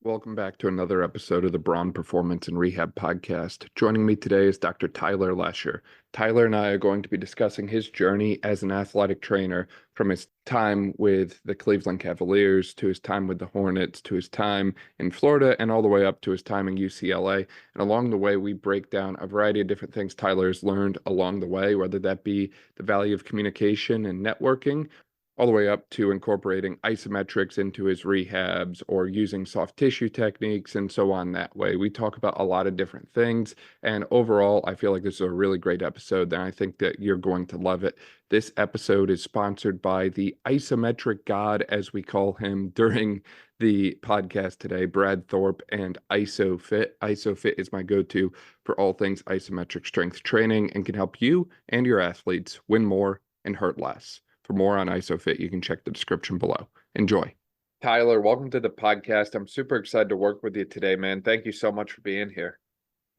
Welcome back to another episode of the Braun Performance and Rehab Podcast. Joining me today is Dr. Tyler Lesher. Tyler and I are going to be discussing his journey as an athletic trainer from his time with the Cleveland Cavaliers to his time with the Hornets to his time in Florida and all the way up to his time in UCLA. And along the way, we break down a variety of different things Tyler has learned along the way, whether that be the value of communication and networking, all the way up to incorporating isometrics into his rehabs or using soft tissue techniques and so on that way. We talk about a lot of different things. And overall, I feel like this is a really great episode, and I think that you're going to love it. This episode is sponsored by the isometric god, as we call him during the podcast today, Brad Thorpe and ISOFIT. ISOFIT is my go-to for all things isometric strength training and can help you and your athletes win more and hurt less. For more on ISOFIT, you can check the description below. Enjoy. Tyler, welcome to the podcast. I'm super excited to work with you today, man. Thank you so much for being here.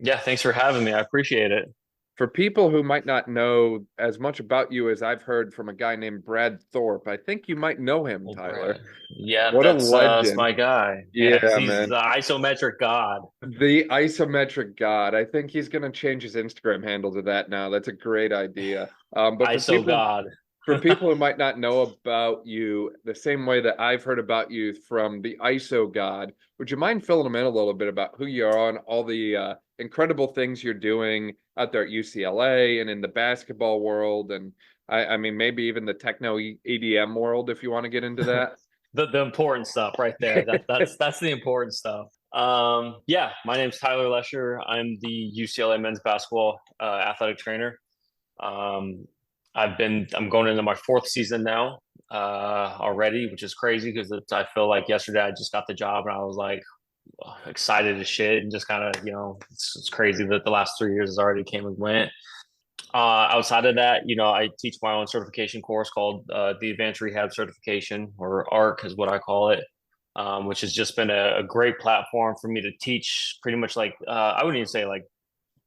Yeah, thanks for having me. I appreciate it. For people who might not know as much about you as I've heard from a guy named Brad Thorpe, I think you might know him, Well, Tyler. Brad. Yeah, What a that's legend. my guy. Yeah, He's man. the isometric god. The isometric god. I think he's going to change his Instagram handle to that now. That's a great idea. But ISO god. for people who might not know about you the same way that I've heard about you from the ISO God, would you mind filling them in a little bit about who you are and all the incredible things you're doing out there at UCLA and in the basketball world, and I mean maybe even the techno EDM world if you want to get into that? The important stuff right there. That's the important stuff. Yeah, my name's Tyler Lesher. I'm the UCLA men's basketball athletic trainer. I'm going into my fourth season now already, which is crazy because I feel like yesterday I just got the job and I was like excited as shit and just kind of, it's crazy that the last 3 years has already came and went. Outside of that, I teach my own certification course called the Advanced Rehab Certification, or ARC is what I call it, which has just been a great platform for me to teach pretty much like, I wouldn't even say like,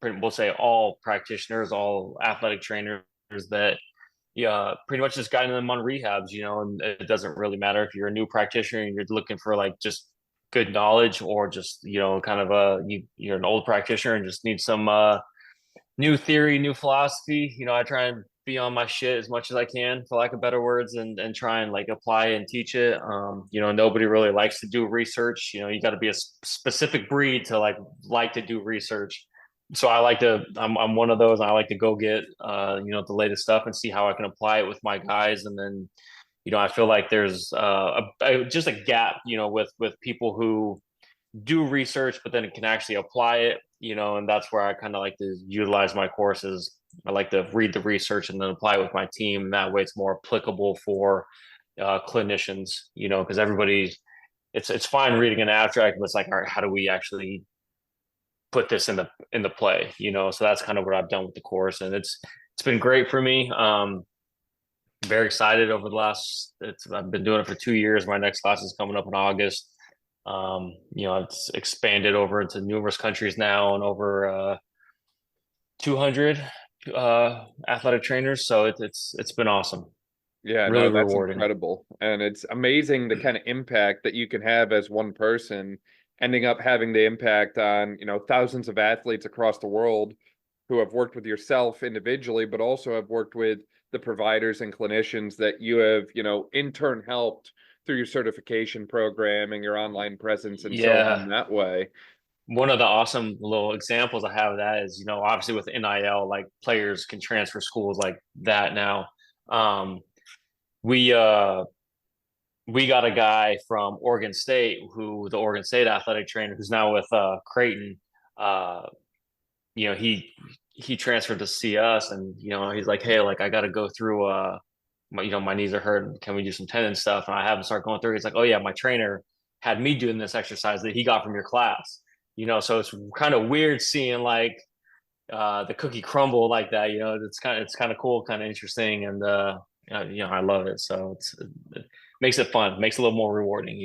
we'll say all practitioners, all athletic trainers that pretty much just guiding them on rehabs, and it doesn't really matter if you're a new practitioner and you're looking for like just good knowledge or just, kind of you're an old practitioner and just need some new theory, new philosophy. I try and be on my shit as much as I can, for lack of better words, and try and like apply and teach it. Nobody really likes to do research. You got to be a specific breed to like to do research. So I'm one of those. I like to go get, the latest stuff and see how I can apply it with my guys. And then, I feel like there's just a gap, with people who do research, but then it can actually apply it, and that's where I kind of like to utilize my courses. I like to read the research and then apply it with my team. And that way it's more applicable for clinicians, because it's fine reading an abstract, but it's like, all right, how do we actually put this into play, so that's kind of what I've done with the course, and it's been great for me. Very excited over I've been doing it for 2 years. My next class is coming up in August. It's expanded over into numerous countries now and over 200 athletic trainers, so it's been awesome. Yeah, Really no, that's rewarding. incredible. And it's amazing the kind of impact that you can have as one person, ending up having the impact on, thousands of athletes across the world who have worked with yourself individually, but also have worked with the providers and clinicians that you have, in turn helped through your certification program and your online presence and so on that way. One of the awesome little examples I have of that is, obviously with NIL, like players can transfer schools like that now. We got a guy from Oregon State the Oregon State athletic trainer who's now with Creighton. He transferred to see us, and he's like, hey, like I got to go through my knees are hurting. Can we do some tendon stuff? And I have him start going through. He's like, oh yeah, my trainer had me doing this exercise that he got from your class. So it's kind of weird seeing like the cookie crumble like that. It's kind of cool, kind of interesting, and I love it. So it makes it fun, makes it a little more rewarding.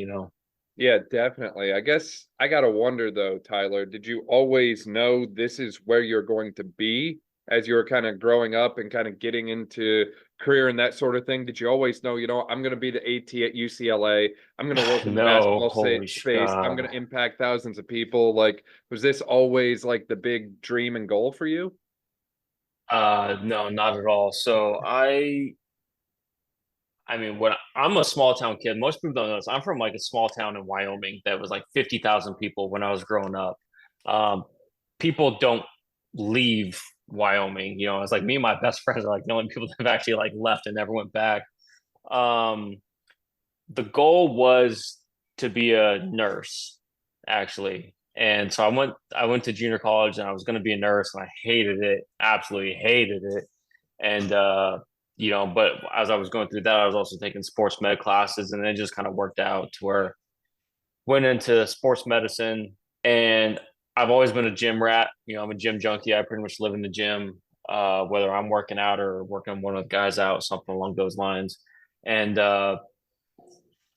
Yeah, definitely. I guess I gotta wonder though, Tyler, did you always know this is where you're going to be as you were kind of growing up and kind of getting into career and that sort of thing? Did you always know, I'm going to be the AT at UCLA. I'm going to work in the No, basketball holy space. I'm going to impact thousands of people. Like, was this always like the big dream and goal for you? no, not at all. So I mean, when I'm a small town kid, most people don't know this. I'm from like a small town in Wyoming that was like 50,000 people when I was growing up. Um, People don't leave Wyoming. It's like me and my best friends are like the only people that have actually like left and never went back. Um, the goal was to be a nurse, actually. And so I went to junior college and I was going to be a nurse and I hated it, absolutely hated it. And but as I was going through that, I was also taking sports med classes, and it just kind of worked out to where went into sports medicine. And I've always been a gym rat. I'm a gym junkie. I pretty much live in the gym, whether I'm working out or working one of the guys out, something along those lines. And I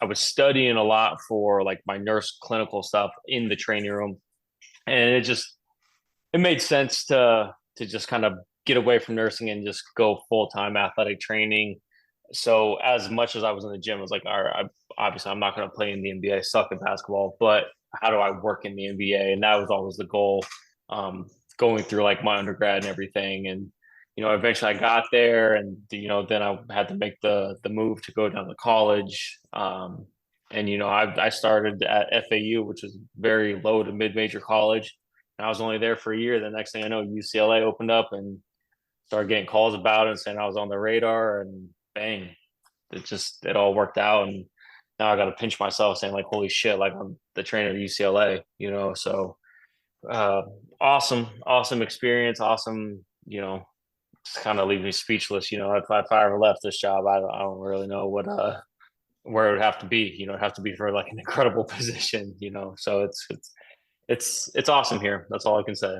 was studying a lot for like my nurse clinical stuff in the training room, and it made sense to just kind of get away from nursing and just go full time athletic training. So as much as I was in the gym, I was like, all right, obviously I'm not going to play in the NBA. I suck at basketball, but how do I work in the NBA? And that was always the goal, going through like my undergrad and everything. And eventually I got there, and then I had to make the move to go down to college. And I started at FAU, which is very low to mid major college. And I was only there for a year. The next thing I know, UCLA opened up and started getting calls about it and saying I was on the radar, and bang, it all worked out. And now I got to pinch myself saying like, holy shit, like I'm the trainer at UCLA, so uh, awesome experience. Awesome, just kind of leave me speechless. If I ever left this job, I don't really know where it would have to be. It'd have to be for like an incredible position. So it's awesome here. That's all I can say.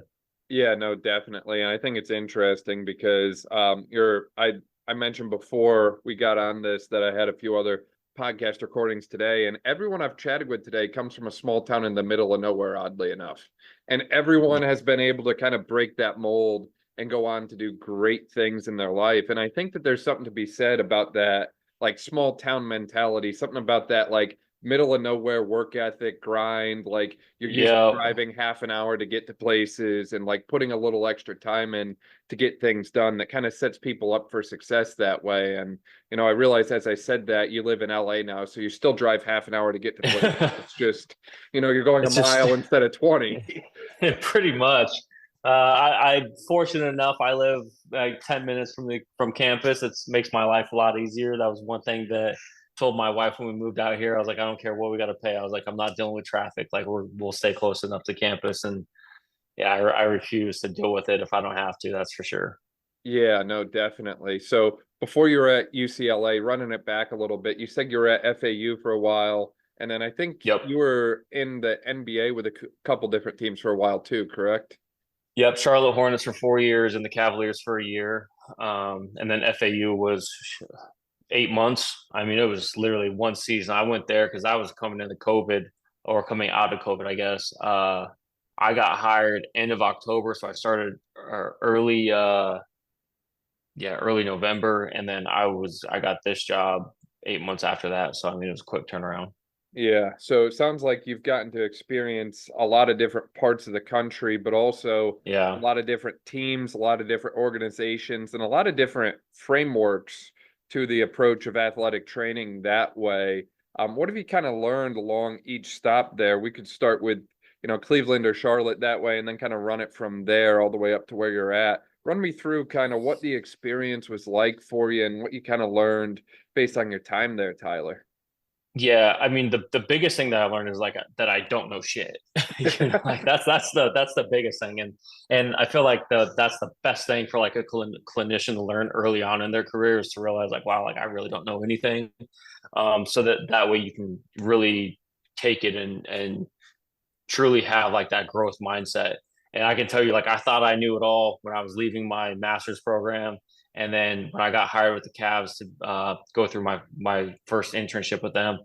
Yeah, no, definitely. And I think it's interesting because I mentioned before we got on this that I had a few other podcast recordings today, and everyone I've chatted with today comes from a small town in the middle of nowhere, oddly enough. And everyone has been able to kind of break that mold and go on to do great things in their life. And I think that there's something to be said about that, like small town mentality, something about that, like middle of nowhere work ethic grind, like you're used to Yeah, driving half an hour to get to places and like putting a little extra time in to get things done. That kind of sets people up for success that way. And I realize as I said that you live in LA now, so you still drive half an hour to get to places. It's just you're going a it's just mile instead of 20. pretty much. I'm fortunate enough. I live like 10 minutes from campus. It makes my life a lot easier. That was one thing that told my wife when we moved out here. I was like, I don't care what we got to pay. I was like, I'm not dealing with traffic. Like we'll stay close enough to campus. And yeah, I refuse to deal with it if I don't have to. That's for sure. Yeah, no, definitely. So before you were at UCLA, running it back a little bit, you said you were at FAU for a while, and then I think Yep. you were in the NBA with a couple different teams for a while too, correct? Yep. Charlotte Hornets for 4 years and the Cavaliers for a year. And then FAU was 8 months. I mean, it was literally one season. I went there because I was coming into COVID or coming out of COVID, I guess. I got hired end of October, so I started early November, and then I got this job 8 months after that. So I mean, it was a quick turnaround. Yeah, so it sounds like you've gotten to experience a lot of different parts of the country, but also a Yeah. lot of different teams, a lot of different organizations, and a lot of different frameworks to the approach of athletic training that way. What have you kind of learned along each stop there? We could start with, Cleveland or Charlotte that way, and then kind of run it from there all the way up to where you're at. Run me through kind of what the experience was like for you and what you kind of learned based on your time there, Tyler. Yeah, I mean the biggest thing that I learned is like that I don't know shit. Like that's the biggest thing, and I feel like that's the best thing for like a clinician to learn early on in their career is to realize like wow, like I really don't know anything, so that way you can really take it and truly have like that growth mindset. And I can tell you, like, I thought I knew it all when I was leaving my master's program. And then when I got hired with the Cavs to go through my first internship with them,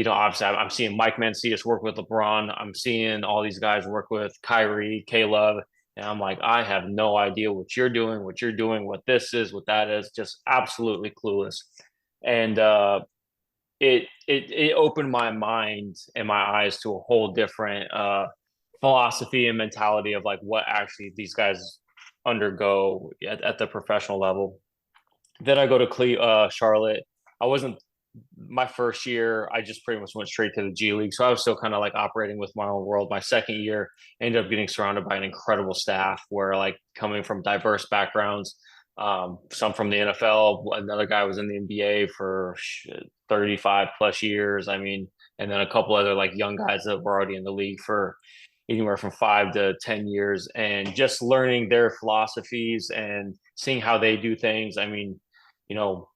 obviously I'm seeing Mike Mancias work with LeBron. I'm seeing all these guys work with Kyrie, K Love. And I'm like, I have no idea what you're doing, what this is, what that is, just absolutely clueless. And it opened my mind and my eyes to a whole different philosophy and mentality of like what actually these guys undergo at the professional level. Then I go to Charlotte. I wasn't my first year. I just pretty much went straight to the G League, so I was still kind of like operating with my own world. My second year, I ended up getting surrounded by an incredible staff, where like coming from diverse backgrounds. Some from the NFL. Another guy was in the NBA for 35 plus years. I mean, and then a couple other like young guys that were already in the league for anywhere from 5 to 10 years, and just learning their philosophies and seeing how they do things. I mean, you know,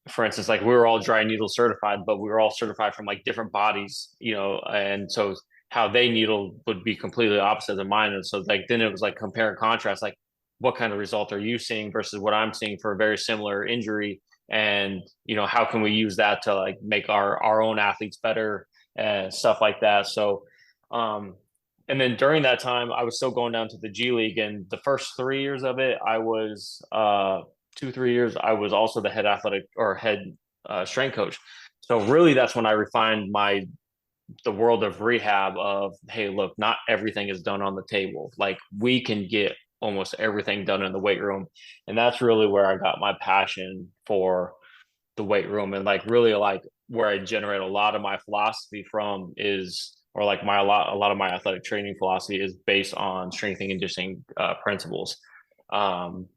for instance, like we were all dry needle certified, but we were all certified from like different bodies, and so how they needle would be completely opposite than mine. And so like then it was like compare and contrast, like what kind of result are you seeing versus what I'm seeing for a very similar injury, and how can we use that to like make our own athletes better and stuff like that. So, and then during that time, I was still going down to the G League, and the first 3 years of it, I was 2, 3 years, I was also the head athletic or head strength coach. So really, that's when I refined the world of rehab. Of hey, look, not everything is done on the table. Like we can get almost everything done in the weight room, and that's really where I got my passion for the weight room, and like really like where I generate a lot of my philosophy from is, or like a lot of my athletic training philosophy is based on strength and conditioning principles. Um,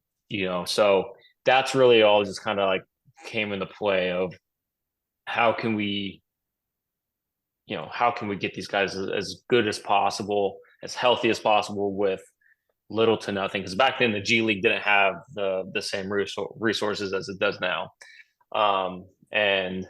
so that's really all just kind of like came into play of how can we, how can we get these guys as good as possible, as healthy as possible with little to nothing. Because back then the G League didn't have the same resources as it does now. And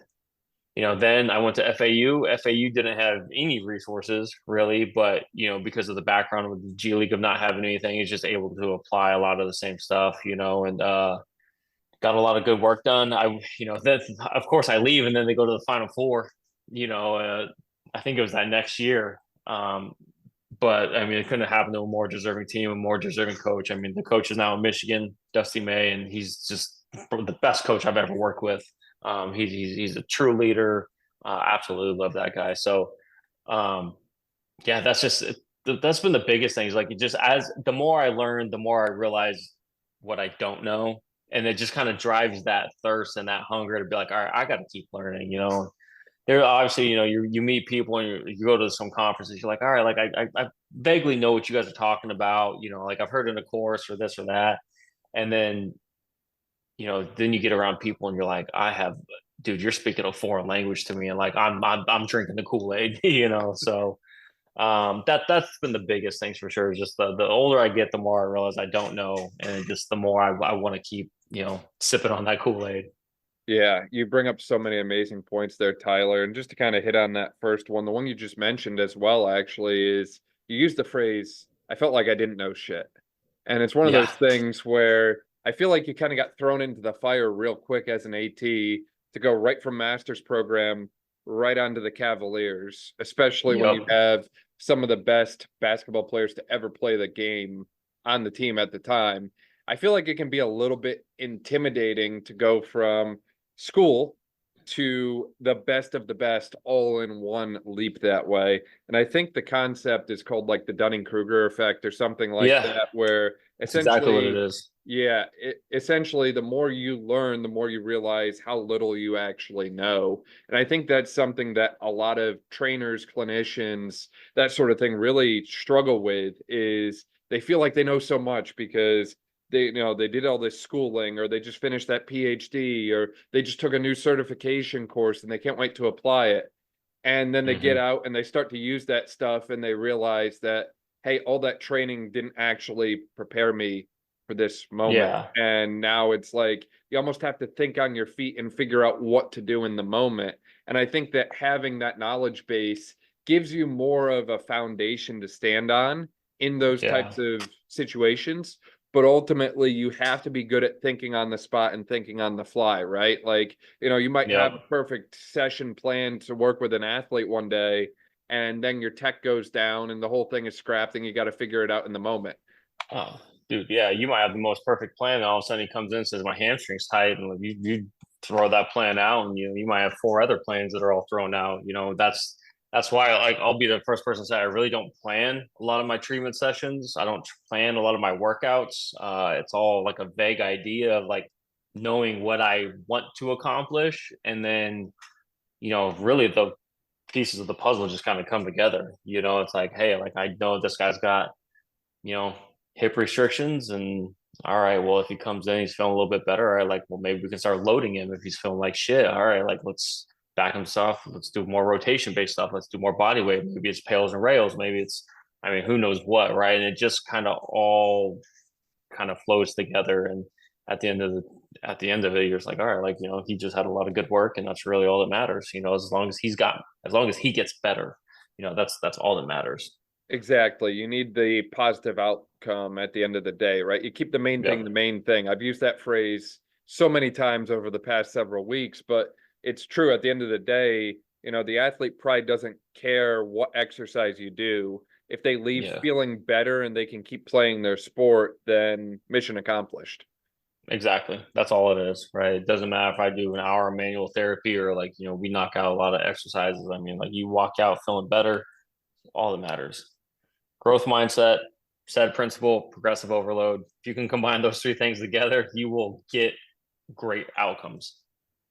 then I went to FAU. FAU didn't have any resources really, but because of the background with the G League of not having anything, it's just able to apply a lot of the same stuff, and got a lot of good work done. Then of course I leave, and then they go to the Final Four. I think it was that next year. But I mean, it couldn't happen to a more deserving team, a more deserving coach. I mean, the coach is now in Michigan, Dusty May, and he's just the best coach I've ever worked with. He's a true leader. Absolutely love that guy. So, yeah, that's been the biggest thing. Is like just as the more I learn, the more I realize what I don't know, and it just kind of drives that thirst and that hunger to be like, all right, I got to keep learning. There obviously, you meet people and you go to some conferences, you're like, all right, like I vaguely know what you guys are talking about, like I've heard in a course or this or that. And then, then you get around people and you're like, dude, you're speaking a foreign language to me. And like, I'm drinking the Kool-Aid, so, that's been the biggest things for sure. Just the older I get, the more I realize I don't know. And just the more I want to keep, sipping on that Kool-Aid. Yeah, you bring up so many amazing points there, Tyler. And just to kind of hit on that first one, the one you just mentioned as well, actually, is you used the phrase, I felt like I didn't know shit. And it's one of Yeah. those things where I feel like you kind of got thrown into the fire real quick as an AT to go right from master's program right onto the Cavaliers, especially when you Yep. have some of the best basketball players to ever play the game on the team at the time. I feel like it can be a little bit intimidating to go from school to the best of the best all in one leap that way. And I think the concept is called like the Dunning-Kruger effect or something like Yeah. that, where That's exactly what it essentially, is. yeah, essentially the more you learn, the more you realize how little you actually know. And I think that's something that a lot of trainers, clinicians, that sort of thing really struggle with is they feel like they know so much because they did all this schooling or they just finished that PhD or they just took a new certification course and they can't wait to apply it. And then they get Hmm. out and they start to use that stuff and they realize that, hey, all that training didn't actually prepare me for this moment. Yeah. And now it's like you almost have to think on your feet and figure out what to do in the moment. And I think that having that knowledge base gives you more of a foundation to stand on in those Yeah. types of situations. But ultimately, you have to be good at thinking on the spot and thinking on the fly, right? Like, you might have a Yep. perfect session planned to work with an athlete one day, and then your tech goes down and the whole thing is scrapped and you got to figure it out in the moment. Oh, dude, yeah, you might have the most perfect plan, and all of a sudden he comes in and says my hamstring's tight, and like, you throw that plan out, and you might have four other plans that are all thrown out. That's why like I'll be the first person to say I really don't plan a lot of my treatment sessions. I don't plan a lot of my workouts. It's all like a vague idea of like knowing what I want to accomplish, and then really the pieces of the puzzle just kind of come together. It's like, hey, like I know this guy's got you know, hip restrictions. And all right, well, if he comes in, he's feeling a little bit better. All right, like, well, maybe we can start loading him if he's feeling like shit. All right, like, let's back himself. Let's do more rotation based stuff. Let's do more body weight. Maybe it's pails and rails. Maybe I mean, who knows what, right? And it just kind of all kind of flows together. And at the end of it, you're just like, all right, like, he just had a lot of good work, and that's really all that matters. As long as he gets better, that's all that matters. Exactly. You need the positive outcome at the end of the day, right? You keep the main thing Yep. the main thing. I've used that phrase so many times over the past several weeks, but it's true. At the end of the day, the athlete probably doesn't care what exercise you do. If they leave Yeah. feeling better and they can keep playing their sport, then mission accomplished. Exactly. That's all it is, right? It doesn't matter if I do an hour of manual therapy or like, we knock out a lot of exercises. I mean, like you walk out feeling better, all that matters. Growth mindset, said principle, progressive overload. If you can combine those three things together, you will get great outcomes.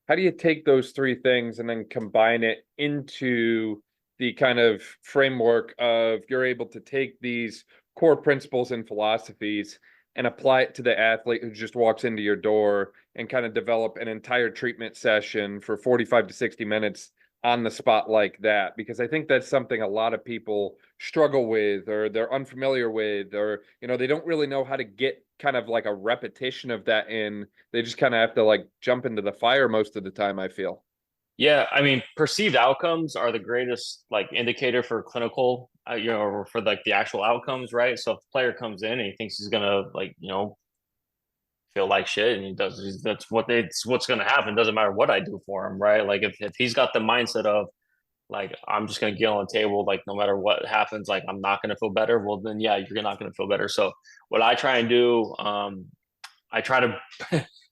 How do you take those three things and then combine it into the kind of framework of you're able to take these core principles and philosophies and apply it to the athlete who just walks into your door and kind of develop an entire treatment session for 45 to 60 minutes on the spot like that? Because I think that's something a lot of people struggle with, or they're unfamiliar with, or they don't really know how to get kind of like a repetition of that in. They just kind of have to like jump into the fire most of the time, I feel. Yeah, I mean, perceived outcomes are the greatest like indicator for clinical, or for like the actual outcomes, right? So if the player comes in and he thinks he's gonna like, feel like shit, and he does, it's what's going to happen. Doesn't matter what I do for him, right? Like if he's got the mindset of like I'm just going to get on the table, like no matter what happens, like I'm not going to feel better, well then yeah, you're not going to feel better. So what I try and do, I try to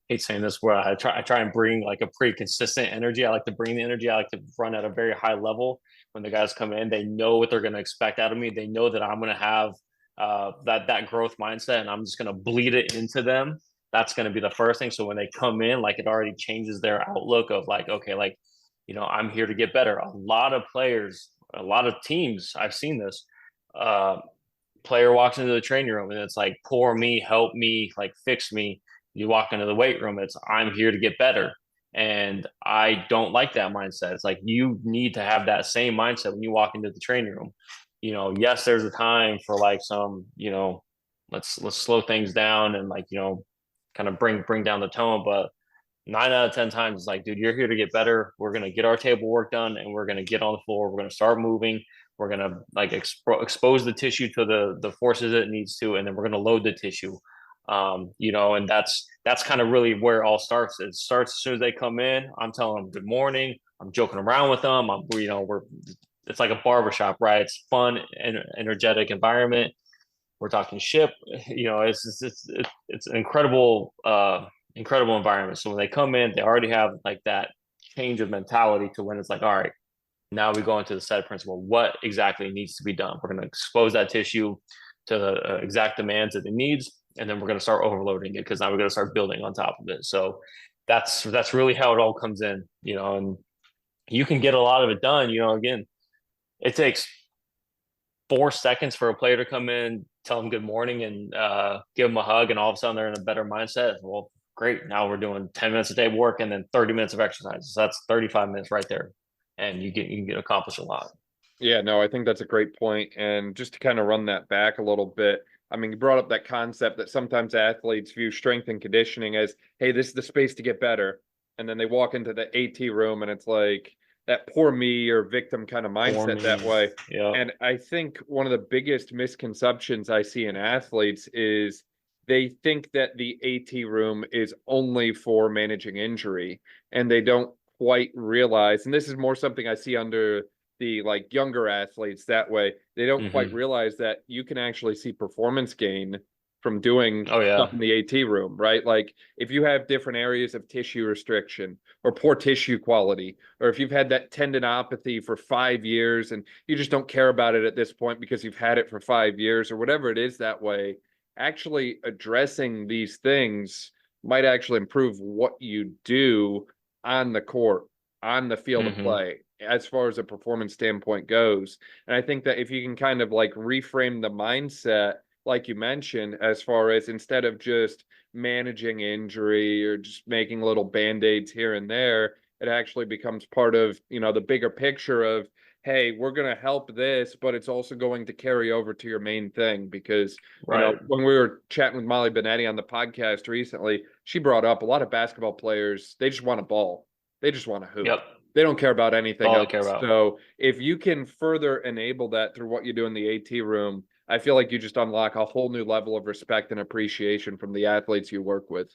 hate saying this, where I try and bring like a pretty consistent energy. I like to bring the energy. I like to run at a very high level. When the guys come in, they know what they're going to expect out of me. They know that I'm going to have that growth mindset, and I'm just going to bleed it into them. That's going to be the first thing. So when they come in, like it already changes their outlook of like, okay, like, I'm here to get better. A lot of players, a lot of teams, I've seen this. Uh, Player walks into the training room and it's like, pour me, help me, like fix me. You walk into the weight room, it's I'm here to get better. And I don't like that mindset. It's like you need to have that same mindset when you walk into the training room. Yes, there's a time for like some, let's slow things down and like, kind of bring down the tone. But 9 out of 10 times, it's like, dude, you're here to get better. We're gonna get our table work done, and we're gonna get on the floor. We're gonna start moving. We're gonna like expose the tissue to the forces it needs to, and then we're gonna load the tissue. And that's kind of really where it all starts. It starts as soon as they come in. I'm telling them good morning. I'm joking around with them. We're it's like a barbershop, right? It's fun and energetic environment. We're talking ship. It's an incredible environment. So when they come in, they already have like that change of mentality to when it's like, all right, now we go into the set principle. What exactly needs to be done? We're going to expose that tissue to the exact demands that it needs, and then we're going to start overloading it because now we're going to start building on top of it. So that's really how it all comes in, and you can get a lot of it done. Again, it takes 4 seconds for a player to come in, tell them good morning, and give them a hug, and all of a sudden they're in a better mindset. Well, great. Now we're doing 10 minutes a day of work and then 30 minutes of exercise. So that's 35 minutes right there, and you can accomplish a lot. Yeah, no, I think that's a great point. And just to kind of run that back a little bit, I mean, you brought up that concept that sometimes athletes view strength and conditioning as, hey, this is the space to get better. And then they walk into the AT room and it's like that poor me or victim kind of mindset that way. Yeah. And I think one of the biggest misconceptions I see in athletes is they think that the AT room is only for managing injury, and they don't quite realize, and this is more something I see under the like younger athletes that way, they don't quite realize that you can actually see performance gain from doing Oh stuff yeah. in the AT room, right? Like if you have different areas of tissue restriction or poor tissue quality, or if you've had that tendinopathy for 5 years and you just don't care about it at this point because you've had it for 5 years or whatever it is that way, actually addressing these things might actually improve what you do on the court, on the field of Mm-hmm. play, as far as a performance standpoint goes. And I think that if you can kind of like reframe the mindset, like you mentioned, as far as instead of just managing injury or just making little band-aids here and there, it actually becomes part of, the bigger picture of, hey, we're going to help this, but it's also going to carry over to your main thing. Because, Right. when we were chatting with Molly Benetti on the podcast recently, she brought up a lot of basketball players, they just want a ball. They just want to hoop. Yep. They don't care about That's anything all I care else. about. So if you can further enable that through what you do in the AT room, I feel like you just unlock a whole new level of respect and appreciation from the athletes you work with.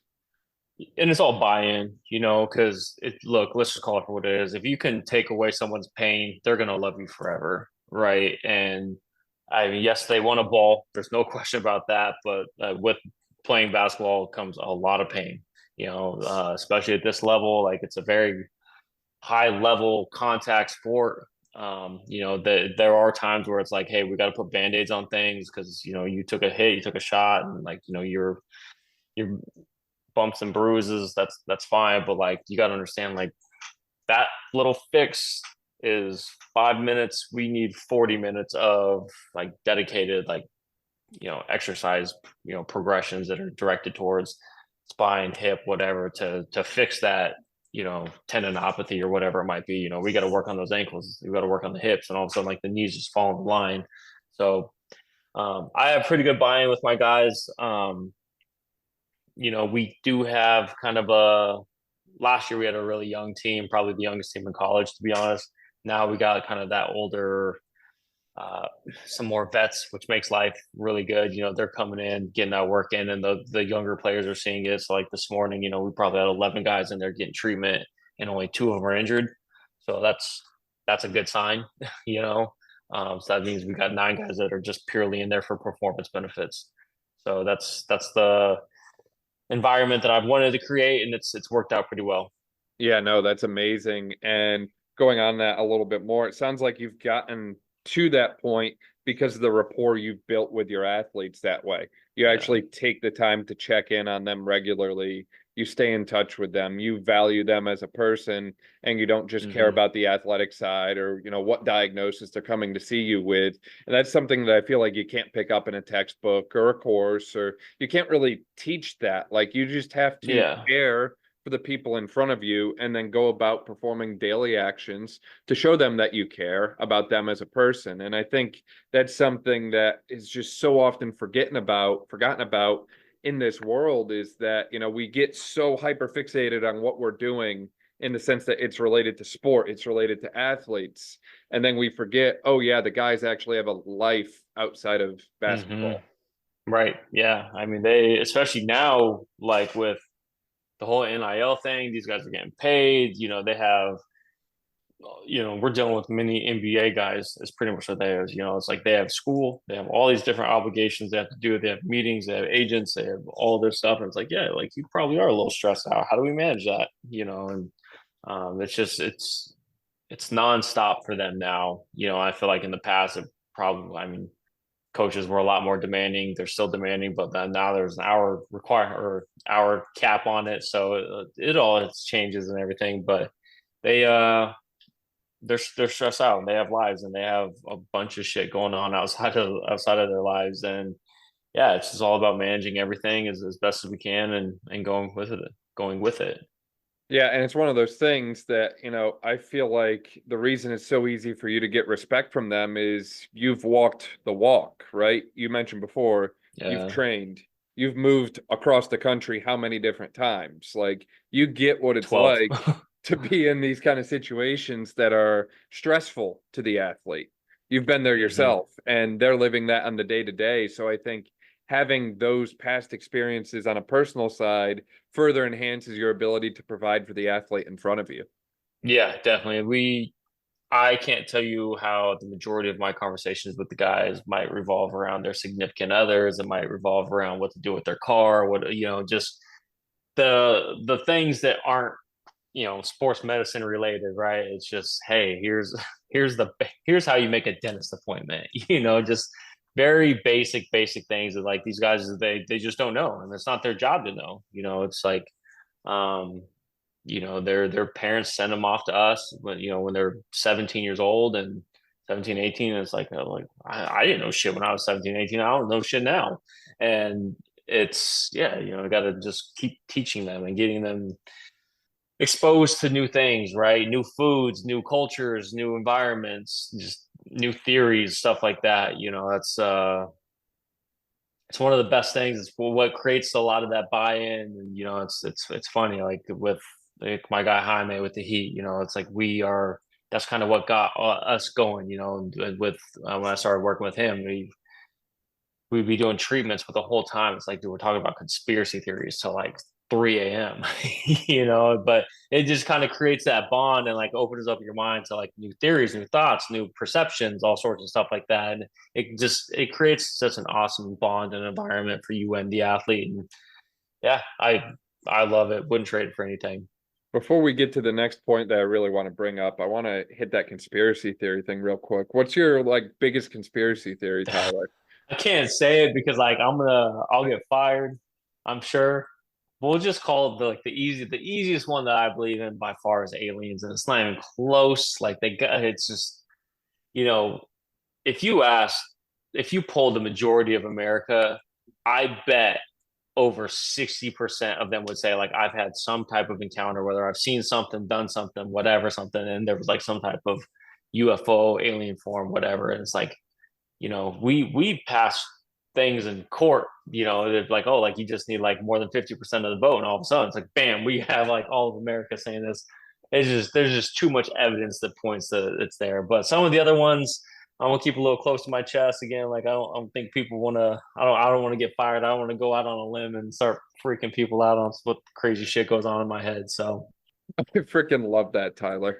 And it's all buy-in, because look, let's just call it for what it is. If you can take away someone's pain, they're gonna love you forever, right? And I mean, yes, they want a ball. There's no question about that. But with playing basketball comes a lot of pain, especially at this level. Like it's a very high level contact sport. There are times where it's like, hey, we got to put band-aids on things because you took a hit, you took a shot, and like your bumps and bruises. That's fine, but like you got to understand, like that little fix is 5 minutes. We need 40 minutes of like dedicated exercise progressions that are directed towards spine, hip, whatever to fix that tendinopathy or whatever it might be. We got to work on those ankles, we got to work on the hips, and all of a sudden like the knees just fall in line. So I have pretty good buy-in with my guys. We do have kind of a last year we had a really young team, probably the youngest team in college, to be honest. Now we got kind of that older, uh, some more vets, which makes life really good. They're coming in, getting that work in, and the younger players are seeing it. So like this morning, we probably had 11 guys in there getting treatment, and only 2 of them are injured. So that's a good sign, you know. So that means we got 9 guys that are just purely in there for performance benefits. So that's the environment that I've wanted to create, and it's worked out pretty well. Yeah, no, that's amazing. And going on that a little bit more, it sounds like you've gotten to that point because of the rapport you've built with your athletes that way. You Yeah. actually take the time to check in on them regularly. You stay in touch with them. You value them as a person, and you don't just care Mm-hmm. about the athletic side or, what diagnosis they're coming to see you with. And that's something that I feel like you can't pick up in a textbook or a course, or you can't really teach that. Like you just have to Yeah. care for the people in front of you and then go about performing daily actions to show them that you care about them as a person. And I think that's something that is just so often forgotten about in this world, is that, we get so hyper fixated on what we're doing in the sense that it's related to sport, it's related to athletes. And then we forget, oh yeah, the guys actually have a life outside of Mm-hmm. basketball. Right. Yeah. I mean, they especially now, like with the whole NIL thing, these guys are getting paid. They have, we're dealing with many NBA guys. It's pretty much what they is. It's like they have school, they have all these different obligations they have to do. They have meetings, they have agents, they have all this stuff. And it's like, yeah, like you probably are a little stressed out. How do we manage that? And it's nonstop for them now. I feel like in the past, I mean, coaches were a lot more demanding. They're still demanding, but then now there's an hour hour cap on it. So it all changes and everything. But they they're stressed out. They have lives and they have a bunch of shit going on outside of their lives. And yeah, it's just all about managing everything as best as we can and going with it. Yeah, and it's one of those things that, I feel like the reason it's so easy for you to get respect from them is you've walked the walk, right? You mentioned before, you've Yeah, trained, you've moved across the country how many different times? Like you get what it's 12. like to be in these kind of situations that are stressful to the athlete. You've been there Hmm. yourself, and they're living that on the day to day. So I think having those past experiences on a personal side further enhances your ability to provide for the athlete in front of you. Yeah, definitely. I can't tell you how the majority of my conversations with the guys might revolve around their significant others. It might revolve around what to do with their car, just the things that aren't, sports medicine related, right? It's just, hey, here's how you make a dentist appointment, just very basic things that like these guys they just don't know, and it's not their job to know. It's like, um, their parents send them off to us when they're 17 years old and 17, 18. And it's like I didn't know shit when I was 17, 18. I don't know shit now. And it's, yeah, I got to just keep teaching them and getting them exposed to new things, right? New foods, new cultures, new environments, just new theories, stuff like that. That's it's one of the best things. It's what creates a lot of that buy-in. And it's funny, like with like my guy Jaime with the Heat. It's like that's kind of what got us going. And with when I started working with him, we'd be doing treatments, but the whole time it's like, dude, we're talking about conspiracy theories till like 3 a.m. But it just kind of creates that bond and like opens up your mind to like new theories, new thoughts, new perceptions, all sorts of stuff like that. And it creates such an awesome bond and environment for you and the athlete. And yeah, I love it. Wouldn't trade it for anything. Before we get to the next point that I really want to bring up, I want to hit that conspiracy theory thing real quick. What's your like biggest conspiracy theory, Tyler? I can't say it because like I'll get fired, I'm sure. We'll just call it the easiest one that I believe in by far is aliens, and it's not even close. Like it's just, you know, if you ask, if you poll the majority of America, I bet over 60% of them would say like I've had some type of encounter, whether I've seen something, done something, whatever, something, and there was like some type of UFO, alien form, whatever. And it's like, we pass things in court, it's like, oh, like you just need like more than 50% of the vote, and all of a sudden it's like, bam, we have like all of America saying this. There's just too much evidence that points that it's there. But some of the other ones, I want to keep a little close to my chest. Again, like I don't think people want to. I don't want to get fired. I don't want to go out on a limb and start freaking people out on what crazy shit goes on in my head. So I freaking love that, Tyler.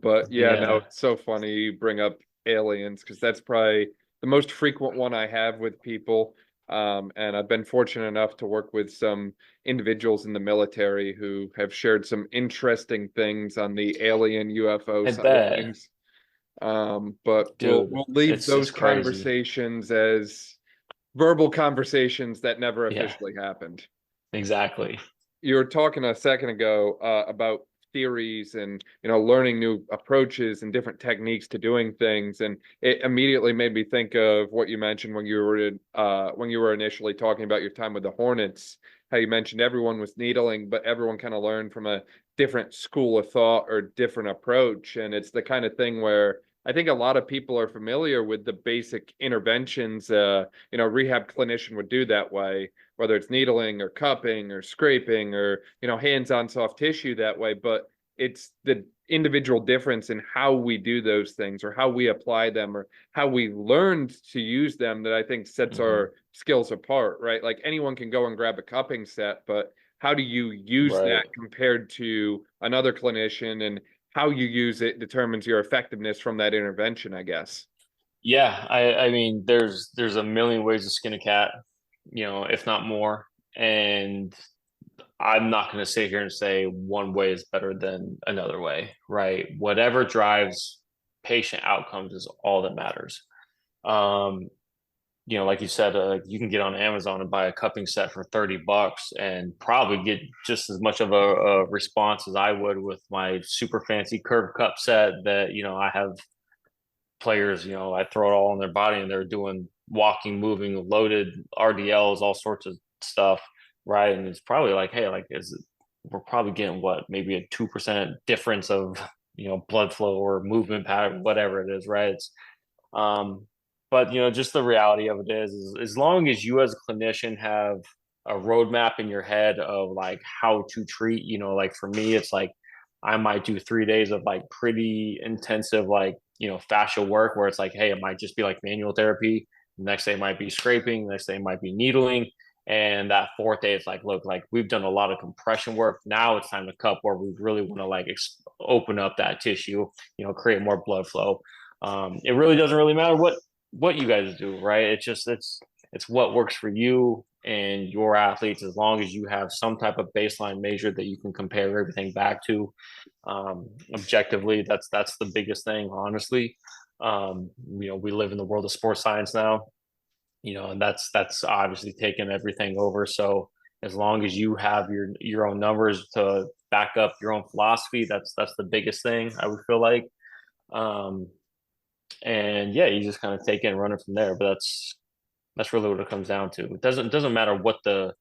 But yeah, no, yeah, it's so funny you bring up aliens because that's probably the most frequent one I have with people. And I've been fortunate enough to work with some individuals in the military who have shared some interesting things on the alien UFO I side of bet, things. But we'll dude, we'll leave it's those crazy. conversations as verbal conversations that never Yeah, officially happened. exactly. You were talking a second ago about theories and learning new approaches and different techniques to doing things, and it immediately made me think of what you mentioned when you were initially talking about your time with the Hornets. How you mentioned everyone was needling, but everyone kind of learned from a different school of thought or different approach, and it's the kind of thing where I think a lot of people are familiar with the basic interventions. Rehab clinician would do that way, whether it's needling or cupping or scraping or hands-on soft tissue that way. But it's the individual difference in how we do those things or how we apply them or how we learned to use them that I think sets Hmm. our skills apart, right? Like anyone can go and grab a cupping set, but how do you use Right. that compared to another clinician, and how you use it determines your effectiveness from that intervention, I guess. Yeah, I mean, there's a million ways to skin a cat, if not more. And I'm not going to sit here and say one way is better than another way, right? Whatever drives patient outcomes is all that matters. Um, like you said, you can get on Amazon and buy a cupping set for $30 and probably get just as much of a response as I would with my super fancy curved cup set that, I have players, I throw it all on their body and they're doing walking, moving, loaded RDLs, all sorts of stuff, right? And it's probably like, hey, like we're probably getting what, maybe a 2% difference of blood flow or movement pattern, whatever it is, right? Um, but just the reality of it is as long as you as a clinician have a roadmap in your head of like how to treat, like for me, it's like I might do 3 days of like pretty intensive, like, fascial work where it's like, hey, it might just be like manual therapy. The next day might be scraping. The next day might be needling. And that fourth day, it's like, look, like we've done a lot of compression work. Now it's time to cup, where we really want to like open up that tissue, create more blood flow. It really doesn't really matter what you guys do, right? It's what works for you and your athletes, as long as you have some type of baseline measure that you can compare everything back to objectively. That's the biggest thing, honestly. We live in the world of sports science now, and that's obviously taken everything over. So as long as you have your own numbers to back up your own philosophy, that's the biggest thing, I would feel like. Um, and yeah, you just kind of take it and run it from there. But that's really what it comes down to. It doesn't matter what the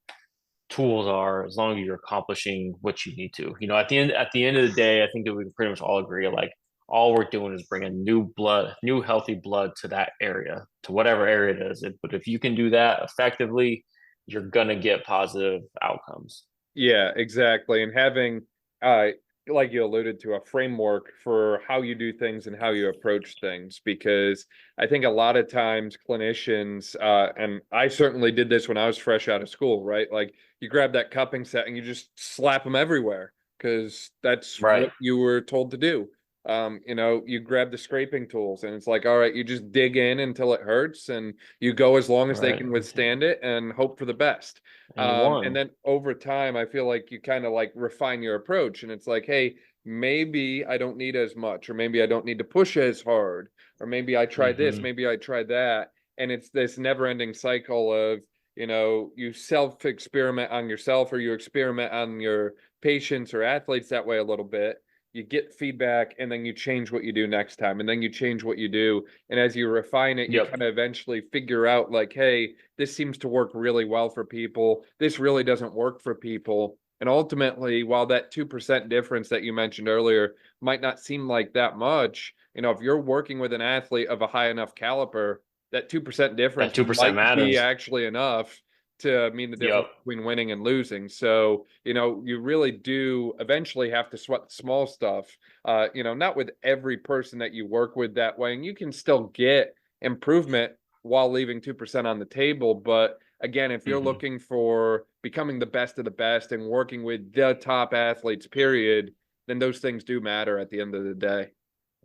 tools are, as long as you're accomplishing what you need to. At the end of the day, I think that we can pretty much all agree, like all we're doing is bringing new healthy blood to that area, to whatever area it is. But if you can do that effectively, you're gonna get positive outcomes. Yeah, exactly. And having, uh, like you alluded to, a framework for how you do things and how you approach things, because I think a lot of times clinicians, and I certainly did this when I was fresh out of school, right? Like you grab that cupping set and you just slap them everywhere because that's Right. what you were told to do. You grab the scraping tools and it's like, all right, you just dig in until it hurts and you go as long as they Right. can withstand it and hope for the best. And you And won. then over time, I feel like you kind of like refine your approach, and it's like, hey, maybe I don't need as much, or maybe I don't need to push as hard, or maybe I try this, Hmm. maybe I try that. And it's this never-ending cycle of, you self-experiment on yourself or you experiment on your patients or athletes that way a little bit. You get feedback and then you change what you do next time, and then you change what you do. And as you refine it, you Yep. kind of eventually figure out like, hey, this seems to work really well for people. This really doesn't work for people. And ultimately, while that 2% difference that you mentioned earlier might not seem like that much, if you're working with an athlete of a high enough caliber, that 2% That difference 2% might be matters. actually enough to mean the difference Yep. between winning and losing. So, you really do eventually have to sweat the small stuff, not with every person that you work with that way. And you can still get improvement while leaving 2% on the table. But again, if you're Hmm. looking for becoming the best of the best and working with the top athletes, period, then those things do matter at the end of the day.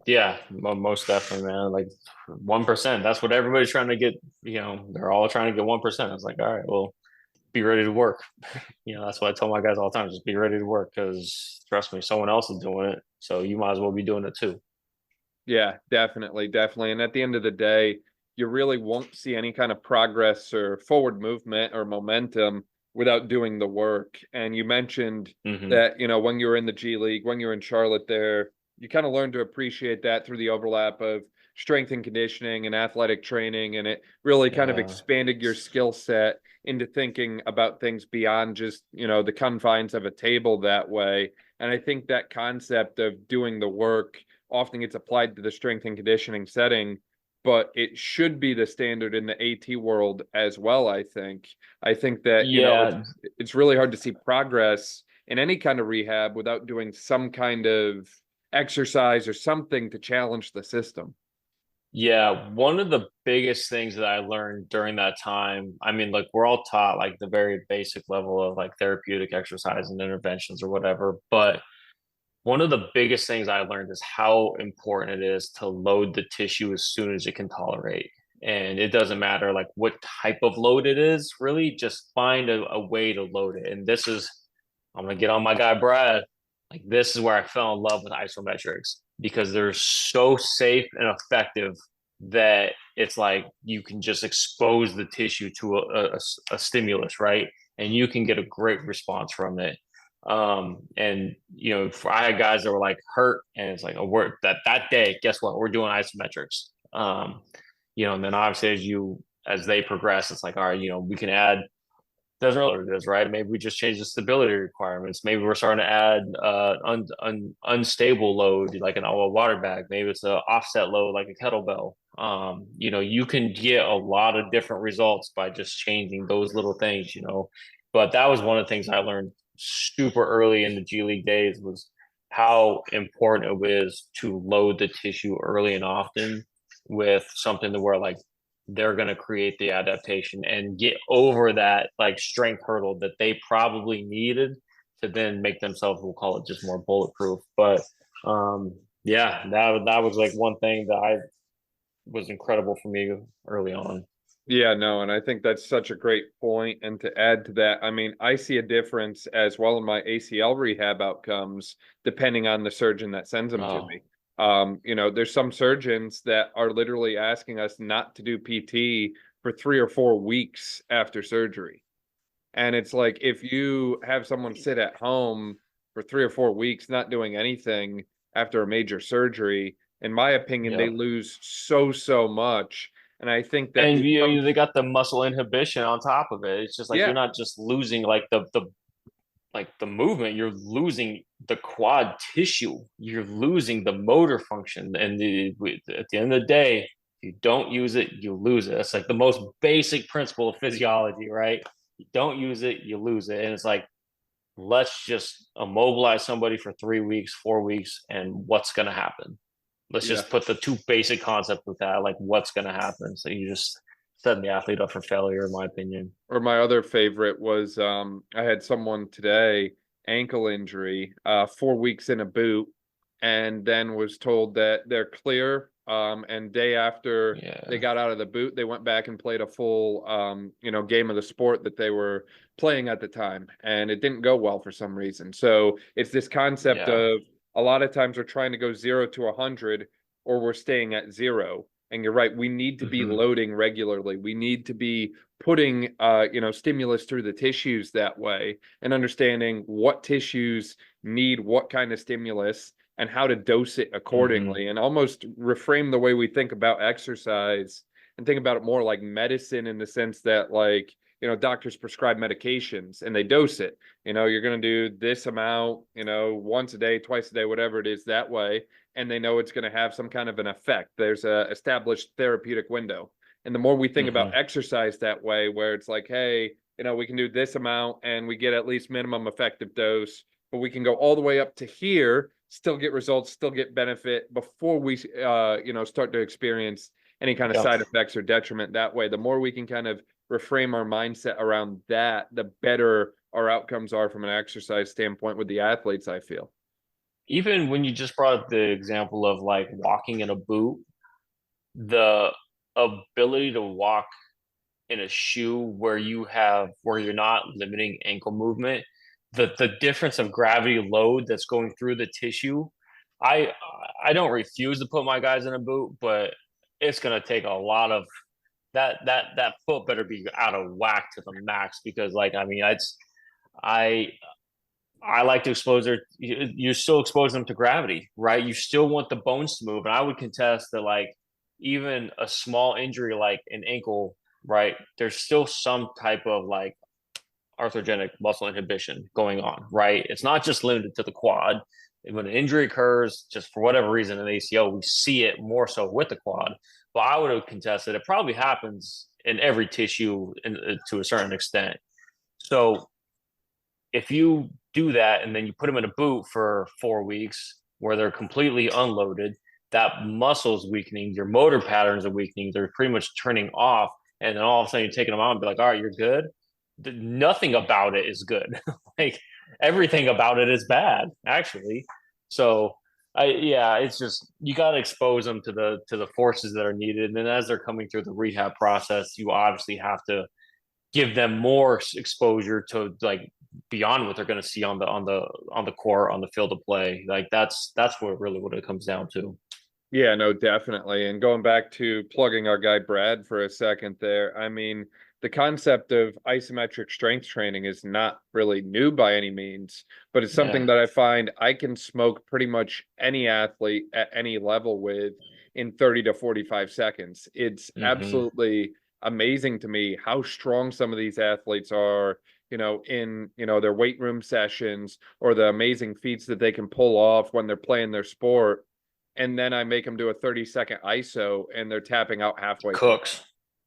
Yeah, most definitely, man. Like 1%. That's what everybody's trying to get. They're all trying to get 1%. I was like, all right, well, be ready to work. That's what I tell my guys all the time. Just be ready to work, because trust me, someone else is doing it. So you might as well be doing it too. Yeah, definitely, definitely. And at the end of the day, you really won't see any kind of progress or forward movement or momentum without doing the work. And you mentioned Hmm. that, when you were in the G League, when you were in Charlotte there, you kind of learned to appreciate that through the overlap of strength and conditioning and athletic training. And it really kind of Yeah. expanded your skill set into thinking about things beyond just, the confines of a table that way. And I think that concept of doing the work often gets applied to the strength and conditioning setting, but it should be the standard in the AT world as well, I think. I think that, Yeah. it's really hard to see progress in any kind of rehab without doing some kind of exercise or something to challenge the system. Yeah. One of the biggest things that I learned during that time, I mean, like we're all taught like the very basic level of like therapeutic exercise and interventions or whatever, but one of the biggest things I learned is how important it is to load the tissue as soon as it can tolerate. And it doesn't matter like what type of load it is, really, just find a way to load it. And I'm gonna get on my guy Brad. Like this is where I fell in love with isometrics, because they're so safe and effective that it's like you can just expose the tissue to a stimulus, right? And you can get a great response from it. And I had guys that were like hurt, and it's like, oh, we're that day, guess what? We're doing isometrics. And then obviously as they progress, it's like, all right, we can add, doesn't really what it is, right? Maybe we just change the stability requirements. Maybe we're starting to add unstable load, like a water bag. Maybe it's an offset load, like a kettlebell. You can get a lot of different results by just changing those little things. But that was one of the things I learned super early in the G League days, was how important it is to load the tissue early and often with something to where like they're going to create the adaptation and get over that like strength hurdle that they probably needed to then make themselves, we'll call it just more bulletproof. But yeah, that was like one thing that I was incredible for me early on. Yeah, no, and I think that's such a great point. And to add to that, I mean, I see a difference as well in my ACL rehab outcomes depending on the surgeon that sends them to Oh, me. There's some surgeons that are literally asking us not to do PT for 3 or 4 weeks after surgery. And it's like if you have someone sit at home for 3 or 4 weeks not doing anything after a major surgery, in my opinion, they yeah. lose so much. And I think that And becomes, they got the muscle inhibition on top of it. It's just like you're yeah, not just losing like the movement, you're losing the quad tissue, you're losing the motor function, and at the end of the day, if you don't use it, you lose it. That's like the most basic principle of physiology, right? You don't use it, you lose it. And it's like, let's just immobilize somebody for 3 weeks, 4 weeks, and what's going to happen? Let's yeah. just put the two basic concepts with that, like what's going to happen. So you just setting the athlete up for failure, in my opinion. Or my other favorite was I had someone today, ankle injury, 4 weeks in a boot, and then was told that they're clear. And day after they Yeah. got out of the boot, they went back and played a full game of the sport that they were playing at the time. And it didn't go well for some reason. So it's this concept Yeah. of a lot of times we're trying to go 0 to 100 or we're staying at zero. And you're right, we need to be Mm-hmm. loading regularly. We need to be putting stimulus through the tissues that way and understanding what tissues need what kind of stimulus and how to dose it Mm-hmm. accordingly and almost reframe the way we think about exercise and think about it more like medicine in the sense that like doctors prescribe medications and they dose it. You're going to do this amount once a day, twice a day, whatever it is, that way, and they know it's going to have some kind of an effect. There's a established therapeutic window. And the more we think about Mm-hmm. exercise that way, where it's like, hey, we can do this amount and we get at least minimum effective dose, but we can go all the way up to here, still get results, still get benefit before we, start to experience any kind of Yep. side effects or detriment that way. The more we can kind of reframe our mindset around that, the better our outcomes are from an exercise standpoint with the athletes, I feel. Even when you just brought up the example of like walking in a boot, the ability to walk in a shoe where you're not limiting ankle movement, the difference of gravity load that's going through the tissue. I I don't refuse to put my guys in a boot, but it's gonna take a lot of that foot better be out of whack to the max because like I mean I I like to expose their you still expose them to gravity, right? You still want the bones to move. And I would contest that like even a small injury like an ankle, right? There's still some type of like arthrogenic muscle inhibition going on, right? It's not just limited to the quad. When an injury occurs, just for whatever reason in ACL, we see it more so with the quad. But I would have contested it probably happens in every tissue to a certain extent. So if you do that and then you put them in a boot for 4 weeks where they're completely unloaded, that muscle's weakening, your motor patterns are weakening, they're pretty much turning off. And then all of a sudden you're taking them out and be like, all right, you're good. Nothing about it is good. Like everything about it is bad, actually. So yeah, it's just you got to expose them to the forces that are needed, and then as they're coming through the rehab process, you obviously have to give them more exposure to like beyond what they're going to see on the court on the field of play. Like that's what it comes down to. Yeah, no, definitely. And going back to plugging our guy Brad for a second there, I mean, the concept of isometric strength training is not really new by any means, but it's something Yeah. that I find I can smoke pretty much any athlete at any level with in 30 to 45 seconds. It's Mm-hmm. absolutely amazing to me how strong some of these athletes are, in, their weight room sessions or the amazing feats that they can pull off when they're playing their sport, and then I make them do a 30-second ISO and they're tapping out halfway through. Cooks,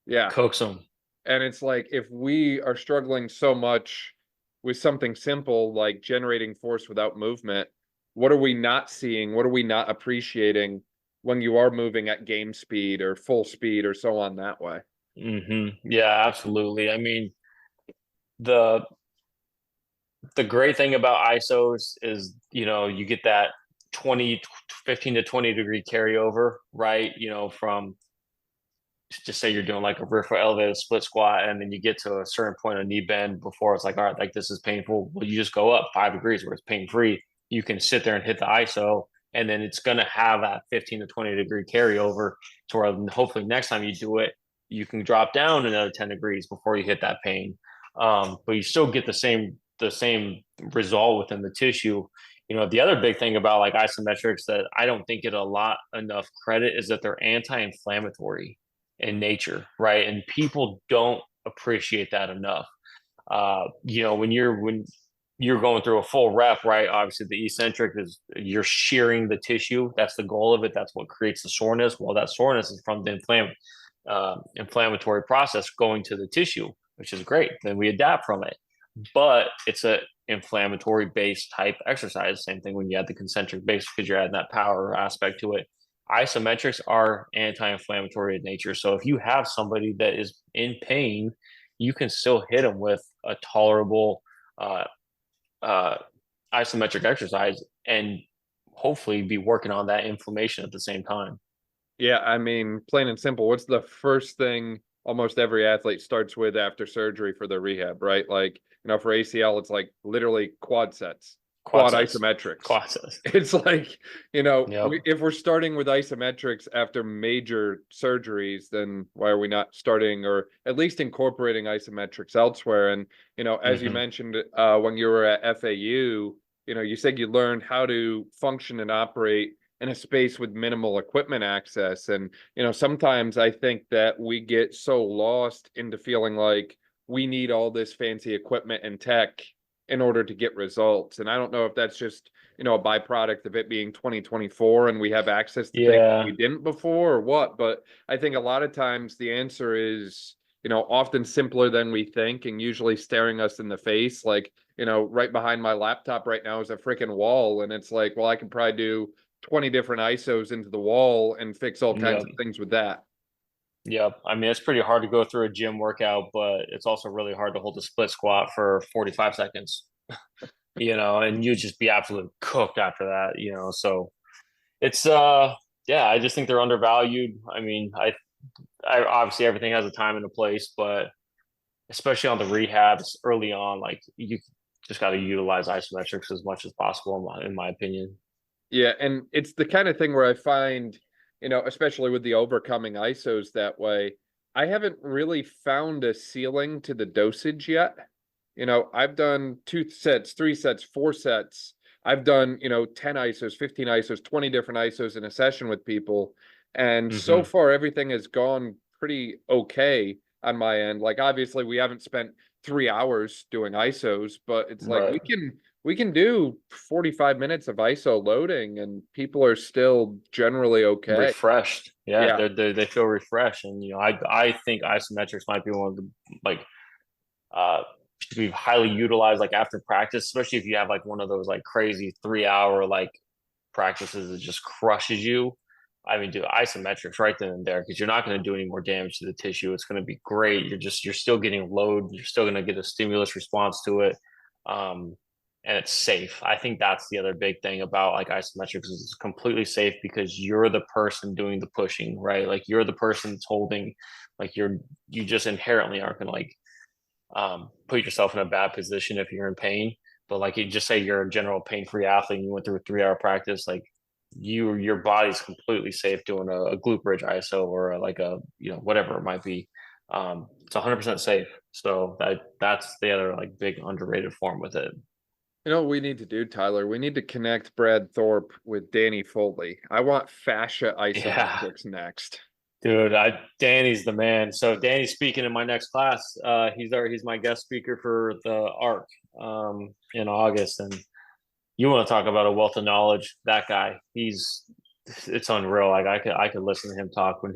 Yeah. cooks them. And it's like if we are struggling so much with something simple like generating force without movement, what are we not seeing? What are we not appreciating when you are moving at game speed or full speed or so on that way? Yeah, absolutely. I mean, the the great thing about ISOs is, you get that 20, 15 to 20 degree carryover, right? From just say you're doing like a rear foot elevated split squat, and then you get to a certain point of knee bend before it's like, all right, like this is painful. Well, you just go up 5 degrees where it's pain free. You can sit there and hit the ISO, and then it's going to have that 15 to 20 degree carryover to where hopefully next time you do it, you can drop down another 10 degrees before you hit that pain. But you still get the same result within the tissue. The other big thing about like isometrics that I don't think get a lot enough credit is that they're anti-inflammatory in nature, right? And people don't appreciate that enough. When you're going through a full rep, right? Obviously, the eccentric is you're shearing the tissue. That's the goal of it. That's what creates the soreness. Well, that soreness is from the inflammatory process going to the tissue, which is great. Then we adapt from it, but it's a inflammatory based type exercise. Same thing when you add the concentric base because you're adding that power aspect to it. Isometrics are anti-inflammatory in nature. So if you have somebody that is in pain, you can still hit them with a tolerable uh, uh, isometric exercise and hopefully be working on that inflammation at the same time. Yeah, I mean, plain and simple, what's the first thing almost every athlete starts with after surgery for their rehab, right? Like, for ACL, it's like literally quad sets, Quad quad sets, isometrics. quad sets. It's like, Yep. if we're starting with isometrics after major surgeries, then why are we not starting or at least incorporating isometrics elsewhere? And, as you Mm-hmm. mentioned, when you were at FAU, you said you learned how to function and operate in a space with minimal equipment access. And, sometimes I think that we get so lost into feeling like we need all this fancy equipment and tech in order to get results. And I don't know if that's just, a byproduct of it being 2024 and we have access to things Yeah. we didn't before or what. But I think a lot of times the answer is, often simpler than we think and usually staring us in the face. Like, right behind my laptop right now is a freaking wall. And it's like, well, I can probably do 20 different ISOs into the wall and fix all kinds Yep. of things with that. Yep. I mean, it's pretty hard to go through a gym workout, but it's also really hard to hold a split squat for 45 seconds, and you just be absolutely cooked after that. So it's, yeah, I just think they're undervalued. I mean, I obviously everything has a time and a place, but especially on the rehabs early on, like you just got to utilize isometrics as much as possible, in my opinion. Yeah, and it's the kind of thing where I find, especially with the overcoming ISOs that way, I haven't really found a ceiling to the dosage yet. I've done 2 sets, 3 sets, 4 sets. I've done, 10 ISOs, 15 ISOs, 20 different ISOs in a session with people. And so Mm-hmm. far, everything has gone pretty okay on my end. Like, obviously, we haven't spent 3 hours doing ISOs, but it's like Right. we can do 45 minutes of ISO loading and people are still generally okay. Refreshed. Yeah, Yeah. they feel refreshed, and I think isometrics might be one of the like uh should be highly utilized like after practice, especially if you have like one of those like crazy 3 hour like practices that just crushes you. I mean, do isometrics right then and there because you're not going to do any more damage to the tissue. It's going to be great. You're still getting load. You're still going to get a stimulus response to it. Um, and it's safe. I think that's the other big thing about like isometrics is it's completely safe because you're the person doing the pushing, right? Like you're the person that's holding, like you just inherently aren't going to like put yourself in a bad position if you're in pain. But like you just say you're a general pain-free athlete and you went through a 3 hour practice, like your body's completely safe doing a glute bridge ISO or like a whatever it might be. It's 100% safe. So that's the other like big underrated form with it. You know what we need to do, Tyler? We need to connect Brad Thorpe with Danny Foley. I want fascia Yeah, isometrics next. dude, Danny's the man. So Danny's speaking in my next class. He's my guest speaker for the ARC in August, and you want to talk about a wealth of knowledge. That guy, it's unreal. Like I could listen to him talk when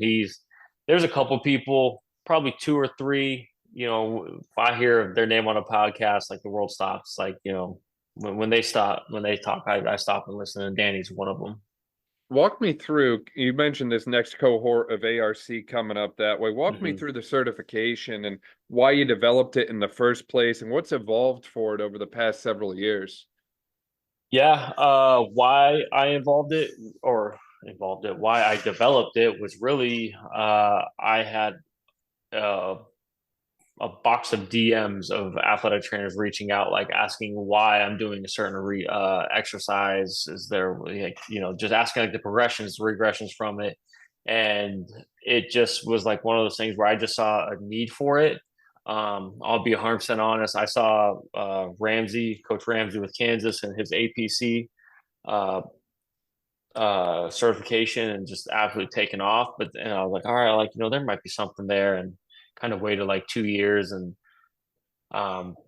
there's a couple people, probably two or three, if I hear their name on a podcast, like the world stops. Like, when they talk, I stop and listen, and Danny's one of them. walk me through, you mentioned this next cohort of ARC coming up that way. Walk me Hmm. through the certification and why you developed it in the first place and what's evolved for it over the past several years. Yeah, why I why I developed it was really I had uh, a box of DMs of athletic trainers reaching out, like asking why I'm doing a certain exercise. Is there, like, just asking like the progressions, the regressions from it. And it just was like one of those things where I just saw a need for it. I'll be 100% honest. I saw Coach Ramsey with Kansas and his APC uh, certification and just absolutely taken off. But then I was like, all right, like, there might be something there, and kind of waited like 2 years, and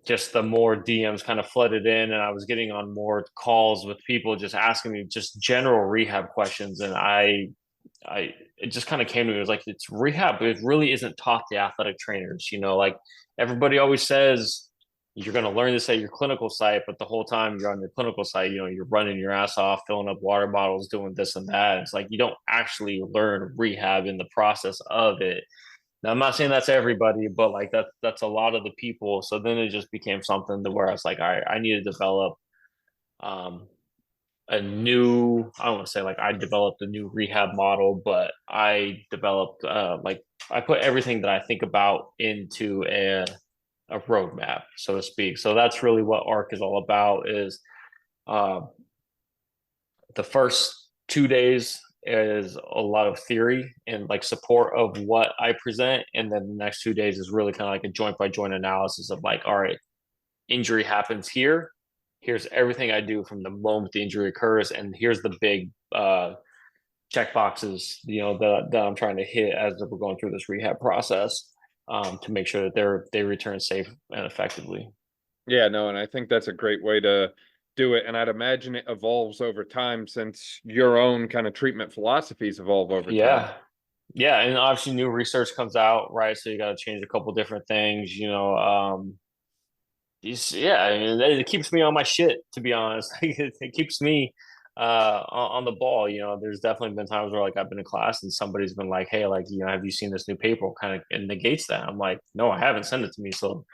just the more DMs kind of flooded in, and I was getting on more calls with people just asking me just general rehab questions. And it just kind of came to me. It was like, it's rehab, but it really isn't taught to athletic trainers. Like everybody always says, you're going to learn this at your clinical site, but the whole time you're on your clinical site, you're running your ass off, filling up water bottles, doing this and that. It's like, you don't actually learn rehab in the process of it. Now, I'm not saying that's everybody, but like that's a lot of the people. So then it just became something to where I was like, all right, I need to develop um, a new, I don't want to say like I developed a new rehab model, but I developed like I put everything that I think about into a roadmap, so to speak. So that's really what ARC is all about. Is uh, the first 2 days is a lot of theory and like support of what I present, and then the next 2 days is really kind of like a joint by joint analysis of like, all right, injury happens here. Here's everything I do from the moment the injury occurs, and here's the big check boxes, that I'm trying to hit as we're going through this rehab process, to make sure that they return safe and effectively. Yeah, no, and I think that's a great way to do it. And I'd imagine it evolves over time since your own kind of treatment philosophies evolve over time. Yeah. Yeah, and obviously new research comes out, right? So you got to change a couple different things, yeah, I mean, it keeps me on my shit, to be honest. It keeps me on the ball. There's definitely been times where like I've been in class and somebody's been like, "Hey, like, have you seen this new paper?" Kind of, it negates that. I'm like, "No, I haven't. Sent it to me." So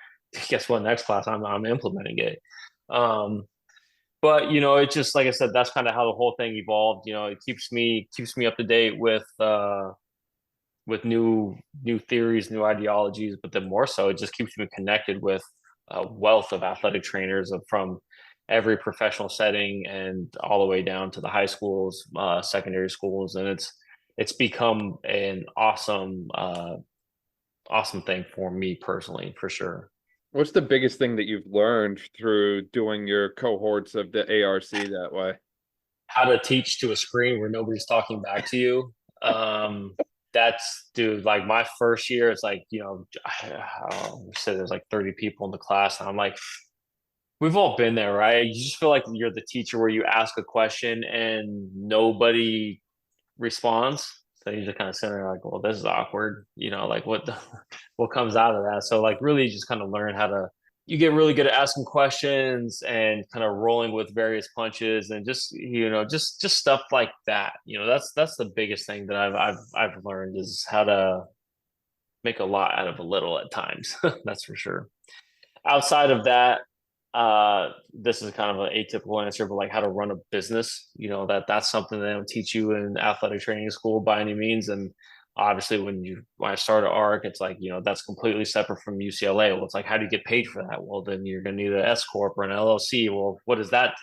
guess what? Next class, I'm implementing it. Um, but it's just like I said, that's kind of how the whole thing evolved. It keeps me up to date with new theories, new ideologies, but then more so, it just keeps me connected with a wealth of athletic trainers from every professional setting and all the way down to the high schools, secondary schools, and it's become an awesome thing for me personally, for sure. What's the biggest thing that you've learned through doing your cohorts of the ARC that way? How to teach to a screen where nobody's talking back to you. Um, that's, dude, like my first year, it's like, say there's like 30 people in the class, and I'm like, we've all been there, right? You just feel like you're the teacher where you ask a question and nobody responds. So you just kind of sit there like, well, this is awkward. Like what comes out of that? So like really just kind of learn how to, you get really good at asking questions and kind of rolling with various punches, and just, just stuff like that. That's the biggest thing that I've learned, is how to make a lot out of a little at times. That's for sure. Outside of that, this is kind of an atypical answer, but like how to run a business, that's something they don't teach you in athletic training school by any means. And obviously when I started ARC, it's like, that's completely separate from UCLA. Well, it's like, how do you get paid for that? Well, then you're going to need an S corp or an LLC. Well, what does that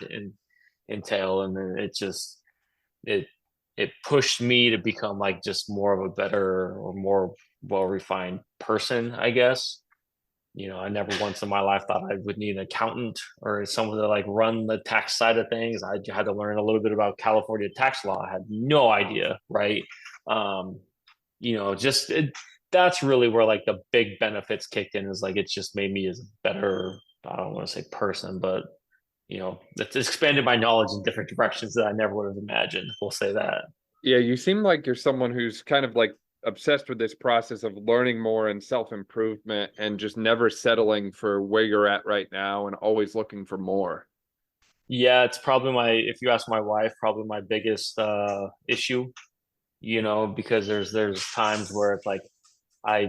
entail? And then it it pushed me to become like just more of a better or more well refined person, I guess. I never once in my life thought I would need an accountant or someone to like run the tax side of things. I had to learn a little bit about California tax law. I had no idea, right? Um, just that's really where like the big benefits kicked in, is like it's just made me as a better, I don't want to say person, but it's expanded my knowledge in different directions that I never would have imagined. We'll say that. Yeah, you seem like you're someone who's kind of like obsessed with this process of learning more and self-improvement and just never settling for where you're at right now and always looking for more. Yeah, it's probably if you ask my wife, probably my biggest issue, because there's times where it's like I